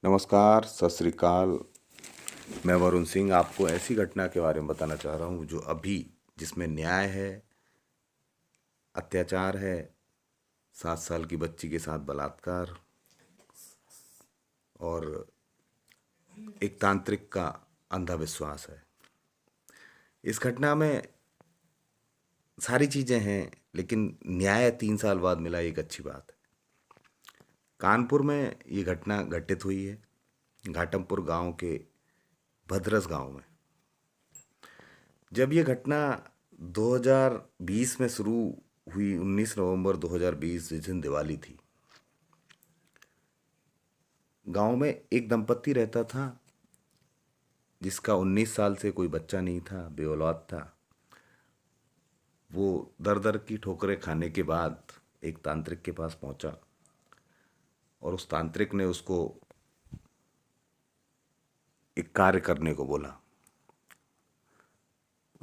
नमस्कार, सत श्री अकाल। मैं वरुण सिंह आपको ऐसी घटना के बारे में बताना चाह रहा हूँ जो अभी जिसमें न्याय है, अत्याचार है, 7 साल की बच्ची के साथ बलात्कार और एक तांत्रिक का अंधविश्वास है। इस घटना में सारी चीज़ें हैं, लेकिन न्याय 3 साल बाद मिला, एक अच्छी बात है। कानपुर में ये घटना घटित हुई है, घाटमपुर गांव के भद्रस गांव में। जब ये घटना 2020 में शुरू हुई, 19 नवंबर 2020, जिस दिन दिवाली थी, गांव में एक दंपत्ति रहता था जिसका 19 साल से कोई बच्चा नहीं था, बेऔलाद था। वो दर दर की ठोकरें खाने के बाद एक तांत्रिक के पास पहुंचा और उस तांत्रिक ने उसको एक कार्य करने को बोला।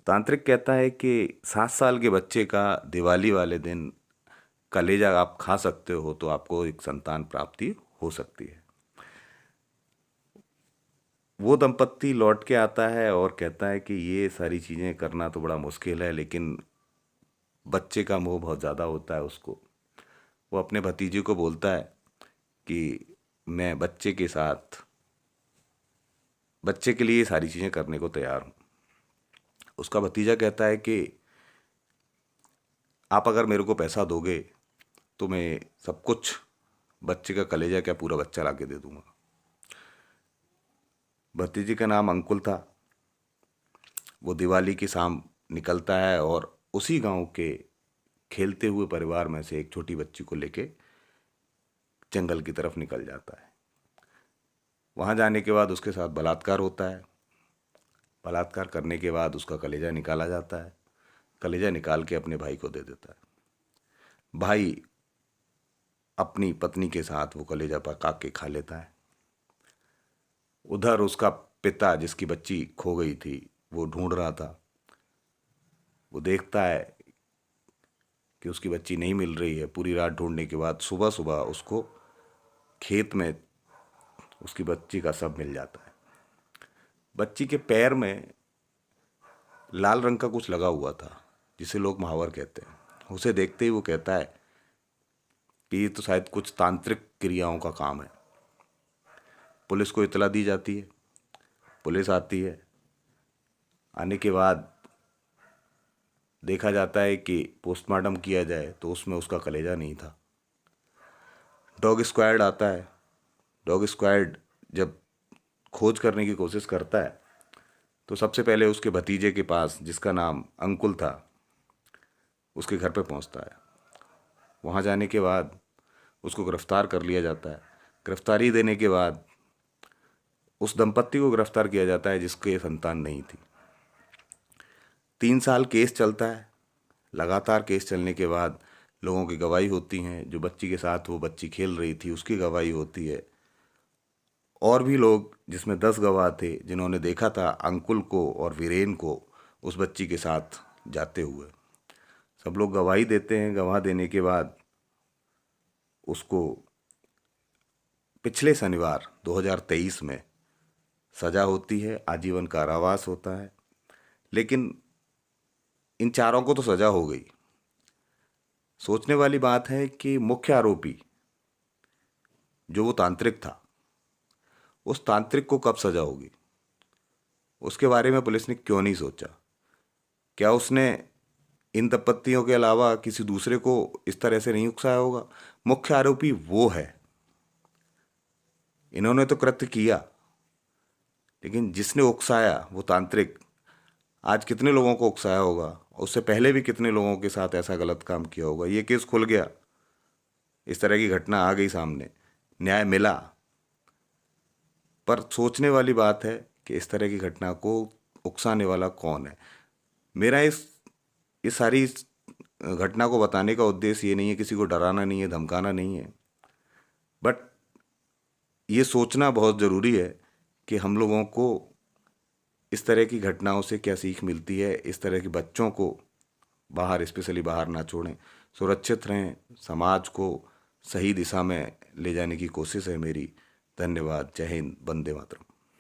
तांत्रिक कहता है कि 7 साल के बच्चे का दिवाली वाले दिन कलेजा आप खा सकते हो तो आपको एक संतान प्राप्ति हो सकती है। वो दंपत्ति लौट के आता है और कहता है कि ये सारी चीज़ें करना तो बड़ा मुश्किल है, लेकिन बच्चे का मोह बहुत ज़्यादा होता है उसको। वो अपने भतीजे को बोलता है कि मैं बच्चे के साथ, बच्चे के लिए ये सारी चीज़ें करने को तैयार हूँ। उसका भतीजा कहता है कि आप अगर मेरे को पैसा दोगे तो मैं सब कुछ, बच्चे का कलेजा क्या पूरा बच्चा ला के दे दूंगा। भतीजे का नाम अंकुल था। वो दिवाली की शाम निकलता है और उसी गांव के खेलते हुए परिवार में से एक छोटी बच्ची को लेके जंगल की तरफ निकल जाता है। वहां जाने के बाद उसके साथ बलात्कार होता है। बलात्कार करने के बाद उसका कलेजा निकाला जाता है। कलेजा निकाल के अपने भाई को दे देता है। भाई अपनी पत्नी के साथ वो कलेजा पका के खा लेता है। उधर उसका पिता, जिसकी बच्ची खो गई थी, वो ढूंढ रहा था। वो देखता है कि उसकी बच्ची नहीं मिल रही है। पूरी रात ढूंढने के बाद सुबह सुबह उसको खेत में उसकी बच्ची का शव मिल जाता है। बच्ची के पैर में लाल रंग का कुछ लगा हुआ था, जिसे लोग महावर कहते हैं। उसे देखते ही वो कहता है कि ये तो शायद कुछ तांत्रिक क्रियाओं का काम है। पुलिस को इतला दी जाती है। पुलिस आती है। आने के बाद देखा जाता है कि पोस्टमार्टम किया जाए तो उसमें उसका कलेजा नहीं था। डॉग स्क्वाड आता है। डॉग स्क्वाड जब खोज करने की कोशिश करता है तो सबसे पहले उसके भतीजे के पास, जिसका नाम अंकुल था, उसके घर पे पहुंचता है। वहां जाने के बाद उसको गिरफ्तार कर लिया जाता है। गिरफ्तारी देने के बाद उस दंपत्ति को गिरफ्तार किया जाता है जिसके संतान नहीं थी। 3 साल केस चलता है। लगातार केस चलने के बाद लोगों की गवाही होती हैं। जो बच्ची के साथ वो बच्ची खेल रही थी उसकी गवाही होती है। और भी लोग, जिसमें 10 गवाह थे, जिन्होंने देखा था अंकुल को और वीरेन को उस बच्ची के साथ जाते हुए, सब लोग गवाही देते हैं। गवाह देने के बाद उसको पिछले शनिवार 2023 में सजा होती है, आजीवन कारावास होता है। लेकिन इन चारों को तो सजा हो गई। सोचने वाली बात है कि मुख्य आरोपी जो वो तांत्रिक था, उस तांत्रिक को कब सजा होगी? उसके बारे में पुलिस ने क्यों नहीं सोचा? क्या उसने इन दंपत्तियों के अलावा किसी दूसरे को इस तरह से नहीं उकसाया होगा? मुख्य आरोपी वो है। इन्होंने तो कृत्य किया, लेकिन जिसने उकसाया वो तांत्रिक आज कितने लोगों को उकसाया होगा? उससे पहले भी कितने लोगों के साथ ऐसा गलत काम किया होगा? ये केस खुल गया, इस तरह की घटना आ गई सामने, न्याय मिला। पर सोचने वाली बात है कि इस तरह की घटना को उकसाने वाला कौन है। मेरा इस सारी घटना को बताने का उद्देश्य ये नहीं है, किसी को डराना नहीं है, धमकाना नहीं है, बट ये सोचना बहुत ज़रूरी है कि हम लोगों को इस तरह की घटनाओं से क्या सीख मिलती है। इस तरह के बच्चों को बाहर, स्पेशली बाहर ना छोड़ें, सुरक्षित रहें। समाज को सही दिशा में ले जाने की कोशिश है मेरी। धन्यवाद। जय हिंद। वंदे मातरम।